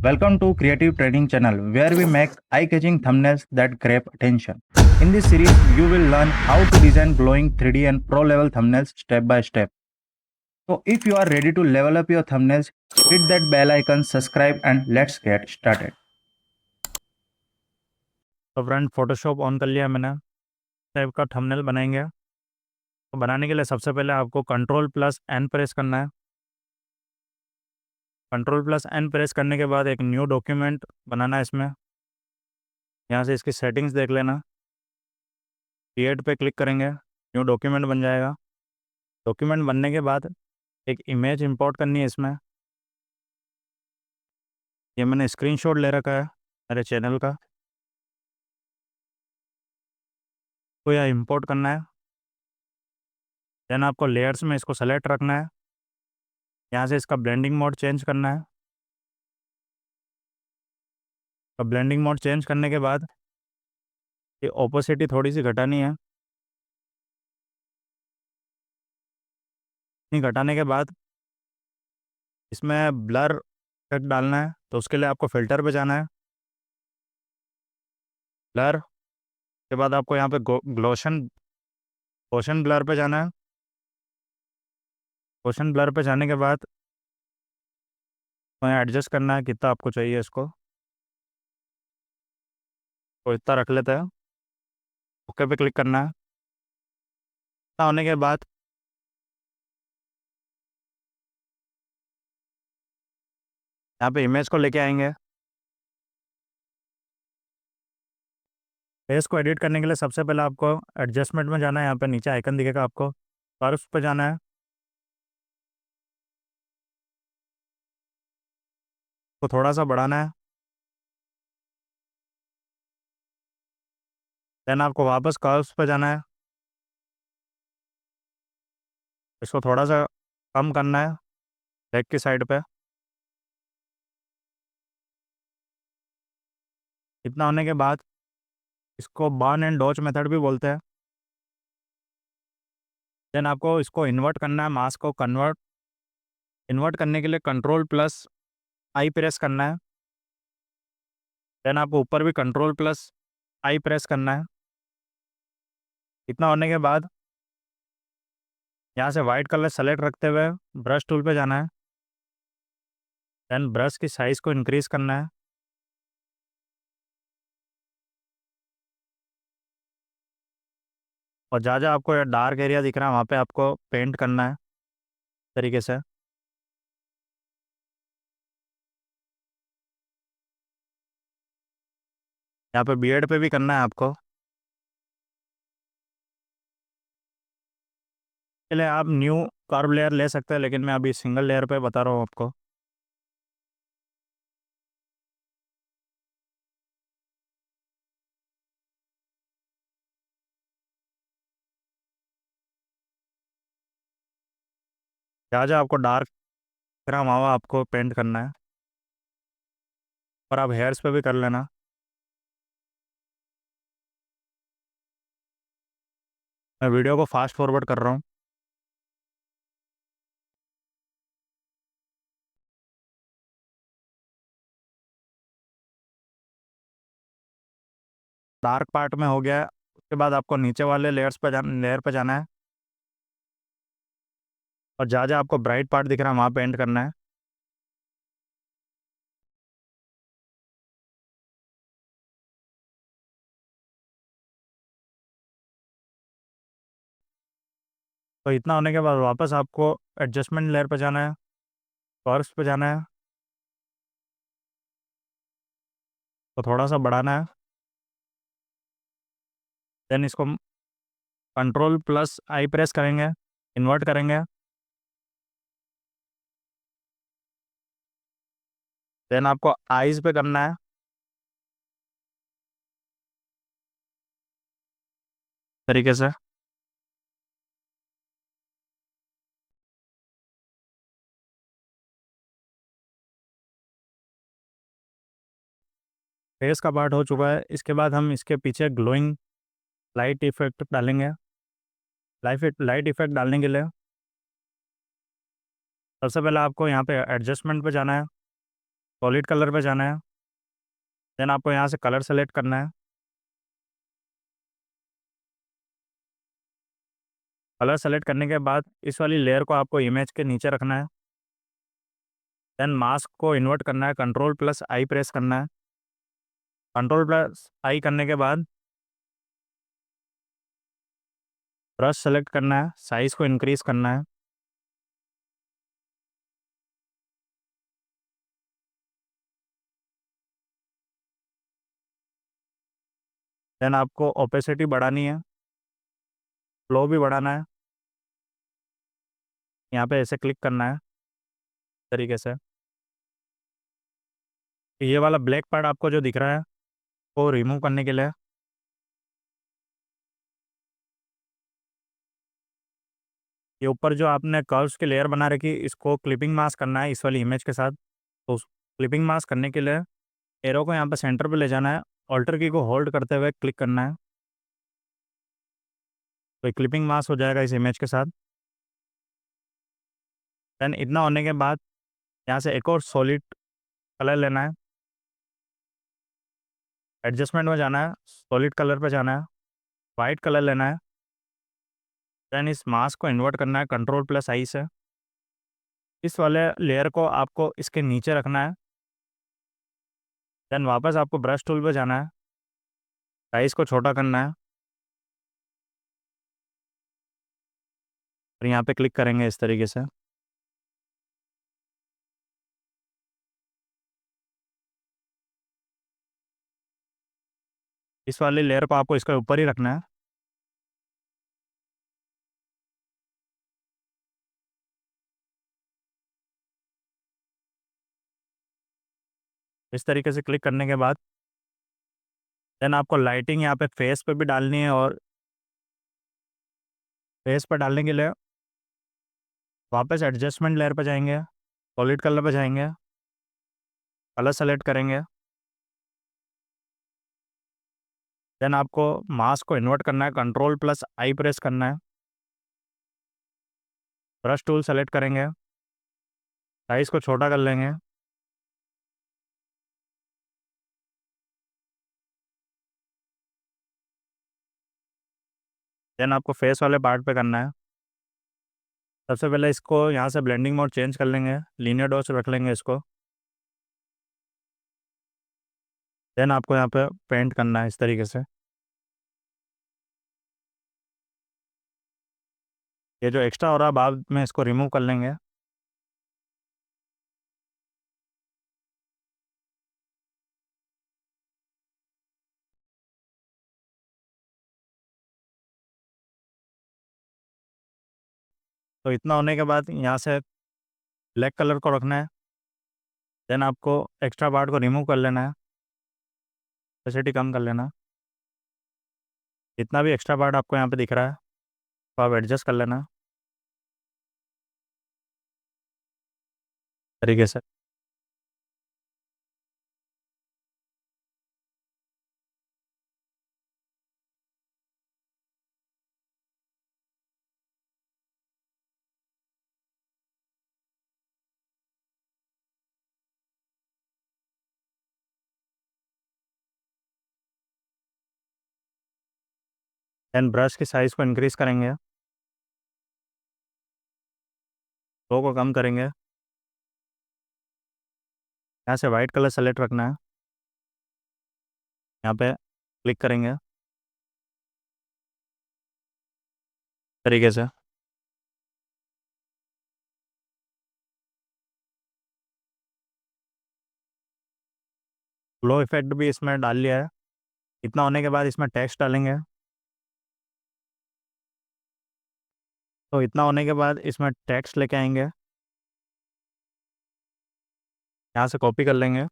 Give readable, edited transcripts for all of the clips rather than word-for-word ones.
Welcome to Creative Training Channel, where we make eye-catching thumbnails that grab attention. In this series, you will learn how to design glowing 3D and pro-level thumbnails step by step. So if you are ready to level up your thumbnails, hit that bell icon, subscribe, and let's get started. तो friend, Photoshop on कर लिया मैंने। Type का thumbnail बनाएंगे। तो बनाने के लिए सबसे पहले आपको Ctrl+N प्रेस करना है। Ctrl+N प्रेस करने के बाद एक न्यू डॉक्यूमेंट बनाना है। इसमें यहाँ से इसकी सेटिंग्स देख लेना। क्रिएट पे क्लिक करेंगे, न्यू डॉक्यूमेंट बन जाएगा। डॉक्यूमेंट बनने के बाद एक इमेज इंपोर्ट करनी है। इसमें ये मैंने स्क्रीनशॉट ले रखा है मेरे चैनल का, तो यह इंपोर्ट करना है। देन आपको लेयर्स में इसको सेलेक्ट रखना है। यहाँ से इसका ब्लेंडिंग मोड चेंज करना है। तो ब्लेंडिंग मोड चेंज करने के बाद ये ओपोसिटी थोड़ी सी घटानी है। इतनी घटाने के बाद इसमें ब्लर इफेक्ट डालना है। तो उसके लिए आपको फ़िल्टर पे जाना है। ब्लर के बाद आपको यहाँ पे गॉसियन ब्लर पे जाना है। गॉसियन ब्लर पे जाने के बाद तो यहाँ एडजस्ट करना है कितना आपको चाहिए इसको, तो इतना रख लेते हैं। ओके पे क्लिक करना है। इतना होने के बाद यहाँ पे इमेज को लेके आएंगे। फेस को एडिट करने के लिए सबसे पहले आपको एडजस्टमेंट में जाना है। यहाँ पे नीचे आइकन दिखेगा आपको, कर्व्स पे जाना है। तो थोड़ा सा बढ़ाना है। देन आपको वापस कर्व्स पे जाना है। इसको थोड़ा सा कम करना है बैक की साइड पे। इतना होने के बाद इसको बर्न एंड डॉच मेथड भी बोलते हैं। देन आपको इसको इन्वर्ट करना है। मास्क को इन्वर्ट करने के लिए Ctrl+I प्रेस करना है। देन आपको ऊपर भी Ctrl+I प्रेस करना है। इतना होने के बाद यहाँ से वाइट कलर सेलेक्ट रखते हुए ब्रश टूल पे जाना है। देन ब्रश की साइज़ को इंक्रीज़ करना है। और जहाँ जहाँ आपको ये डार्क एरिया दिख रहा है वहाँ पे आपको पेंट करना है तरीके से। यहाँ पे बियर्ड पे भी करना है आपको। चलिए, आप न्यू कर्व लेयर ले सकते हैं, लेकिन मैं अभी सिंगल लेयर पे बता रहा हूँ आपको। जहाँ जहाँ आपको डार्क दिख रहा है वहाँ आपको पेंट करना है। और आप हेयर्स पे भी कर लेना। मैं वीडियो को फास्ट फॉरवर्ड कर रहा हूँ। डार्क पार्ट में हो गया है। उसके बाद आपको नीचे वाले लेयर पे जाना है। और जहाँ जहाँ आपको ब्राइट पार्ट दिख रहा है वहाँ पेंट करना है। तो इतना होने के बाद वापस आपको एडजस्टमेंट लेयर पे जाना है, कर्व्स पे जाना है। तो थोड़ा सा बढ़ाना है। देन इसको Ctrl+I प्रेस करेंगे, इन्वर्ट करेंगे। देन आपको आइज़ पे करना है तरीके से। फेस का पार्ट हो चुका है। इसके बाद हम इसके पीछे ग्लोइंग लाइट इफेक्ट डालेंगे। लाइट इफेक्ट डालने के लिए सबसे पहले आपको यहाँ पे एडजस्टमेंट पे जाना है। सॉलिड कलर पे जाना है। देन आपको यहाँ से कलर सेलेक्ट करना है। कलर सेलेक्ट करने के बाद इस वाली लेयर को आपको इमेज के नीचे रखना है। देन मास्क को इन्वर्ट करना है, कंट्रोल प्लस आई प्रेस करना है। कंट्रोल प्लस आई करने के बाद ब्रश सेलेक्ट करना है, साइज़ को इंक्रीज करना है। देन आपको ओपेसिटी बढ़ानी है, फ्लो भी बढ़ाना है। यहाँ पे ऐसे क्लिक करना है तरीके से। ये वाला ब्लैक पार्ट आपको जो दिख रहा है वो रिमूव करने के लिए ये ऊपर जो आपने कर्व्स की लेयर बना रखी इसको क्लिपिंग मास्क करना है इस वाली इमेज के साथ। तो उस क्लिपिंग मास्क करने के लिए एरो को यहाँ पे सेंटर पे ले जाना है, ऑल्टर की को होल्ड करते हुए क्लिक करना है। तो क्लिपिंग मास्क हो जाएगा इस इमेज के साथ। देन इतना होने के बाद यहाँ से एक और सॉलिड कलर लेना है, एडजस्टमेंट में जाना है, सॉलिड कलर पे जाना है, वाइट कलर लेना है। देन इस मास्क को इन्वर्ट करना है कंट्रोल प्लस आई से। इस वाले लेयर को आपको इसके नीचे रखना है। देन वापस आपको ब्रश टूल पे जाना है, साइज़ को छोटा करना है और यहाँ पे क्लिक करेंगे इस तरीके से। इस वाले लेयर को आपको इसके ऊपर ही रखना है। इस तरीके से क्लिक करने के बाद देन आपको लाइटिंग यहाँ पे फेस पे भी डालनी है और फेस पर डालने के लिए वापस एडजस्टमेंट लेयर पे जाएंगे, सॉलिड कलर पे जाएंगे, कलर सेलेक्ट करेंगे। देन आपको मास्क को इन्वर्ट करना है, कंट्रोल प्लस आई प्रेस करना है, ब्रश टूल सेलेक्ट करेंगे, साइज़ को छोटा कर लेंगे। देन आपको फेस वाले पार्ट पे करना है। सबसे पहले इसको यहाँ से ब्लेंडिंग मोड चेंज कर लेंगे, लीनियर डॉट्स रख लेंगे इसको। देन आपको यहाँ पे पेंट करना है इस तरीके से। ये जो एक्स्ट्रा हो रहा है बाद में इसको रिमूव कर लेंगे। तो इतना होने के बाद यहाँ से ब्लैक कलर को रखना है। देन आपको एक्स्ट्रा पार्ट को रिमूव कर लेना है, ओपेसिटी कम कर लेना। जितना भी एक्स्ट्रा पार्ट आपको यहाँ पे दिख रहा है तो आप एडजस्ट कर लेना तरीके से। देन ब्रश की साइज़ को इंक्रीज़ करेंगे, फ्लो को कम करेंगे। यहाँ से वाइट कलर सेलेक्ट रखना है, यहाँ पे क्लिक करेंगे तरीके से। फ्लो इफेक्ट भी इसमें डाल लिया है। इतना होने के बाद इसमें टेक्स्ट डालेंगे। तो इतना होने के बाद इसमें टेक्स्ट लेके आएंगे, यहाँ से कॉपी कर लेंगे।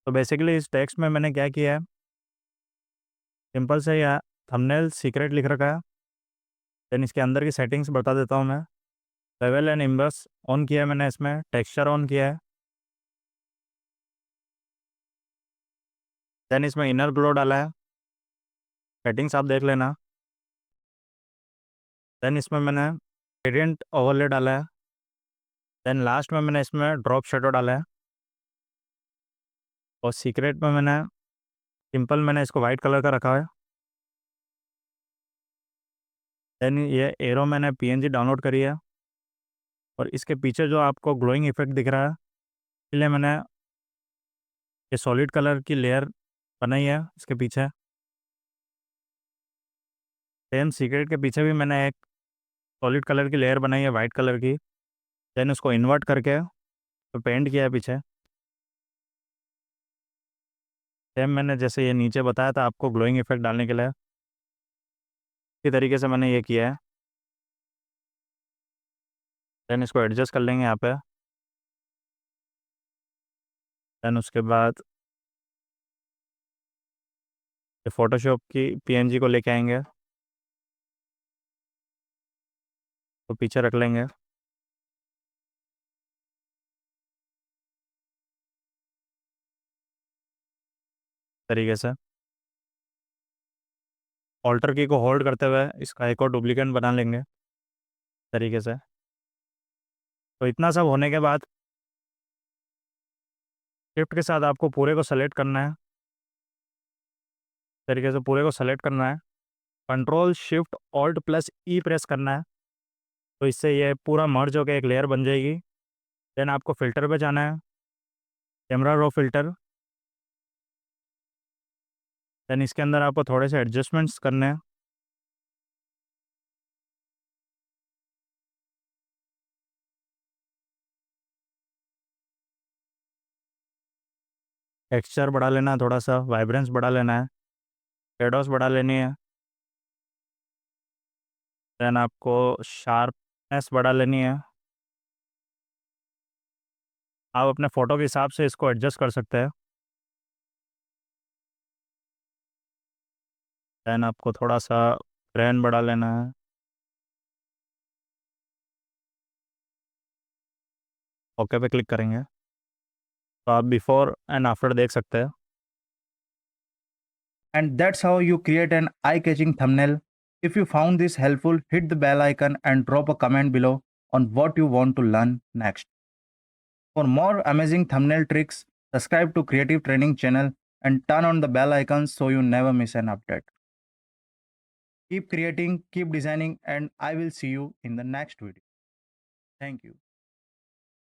तो बेसिकली इस टेक्स्ट में मैंने क्या किया है, सिंपल से यहाँ थंबनेल सीक्रेट लिख रखा है। देन इसके अंदर की सेटिंग्स बता देता हूँ मैं। लेवल एंड इम्बस ऑन किया है मैंने, इसमें टेक्सचर ऑन किया है। देन इसमें इनर ग्लो डाला है, सेटिंग्स आप देख लेना। देन इसमें मैंने ग्रेडियंट ओवरले डाला है। देन लास्ट में मैंने इसमें ड्रॉप शेडो डाला है, और सीक्रेट में मैंने सिंपल मैंने इसको वाइट कलर का रखा है। देन ये एरो मैंने पीएनजी डाउनलोड करी है, और इसके पीछे जो आपको ग्लोइंग इफेक्ट दिख रहा है, इसलिए मैंने ये सॉलिड कलर की लेयर बनाई है इसके पीछे। सेम सीक्रेट के पीछे भी मैंने एक सॉलिड कलर की लेयर बनाई है वाइट कलर की। देन उसको इन्वर्ट करके तो पेंट किया है पीछे। सेम मैंने जैसे ये नीचे बताया था आपको ग्लोइंग इफेक्ट डालने के लिए, इसी तरीके से मैंने ये किया है। देन इसको एडजस्ट कर लेंगे यहाँ पे। देन उसके बाद ये फ़ोटोशॉप की पीएनजी को लेके आएंगे, तो पीछे रख लेंगे तरीके से। ऑल्टर की को होल्ड करते हुए इसका एक और डुप्लीकेट बना लेंगे तरीके से। तो इतना सब होने के बाद शिफ्ट के साथ आपको पूरे को सेलेक्ट करना है, तरीके से पूरे को सेलेक्ट करना है। कंट्रोल शिफ्ट ऑल्ट प्लस ई प्रेस करना है, तो इससे ये पूरा मर्ज होकर एक लेयर बन जाएगी। देन आपको फ़िल्टर पे जाना है, कैमरा रो फिल्टर। देन इसके अंदर आपको थोड़े से एडजस्टमेंट्स करने हैं। टेक्सचर बढ़ा लेना है, थोड़ा सा वाइब्रेंस बढ़ा लेना है, शेडोज बढ़ा लेनी है। देन आपको शार्पनेस बढ़ा लेनी है। आप अपने फ़ोटो के हिसाब से इसको एडजस्ट कर सकते हैं। देन आपको थोड़ा सा ग्रैन बढ़ा लेना है। ओके पे क्लिक करेंगे तो आप बिफोर एंड आफ्टर देख सकते हैं। And that's how you create an eye-catching thumbnail. If you found this helpful, hit the bell icon and drop a comment below on what you want to learn next. For more amazing thumbnail tricks, subscribe to Creative Training channel and turn on the bell icon so you never miss an update. Keep creating, keep designing, and I will see you in the next video. Thank you.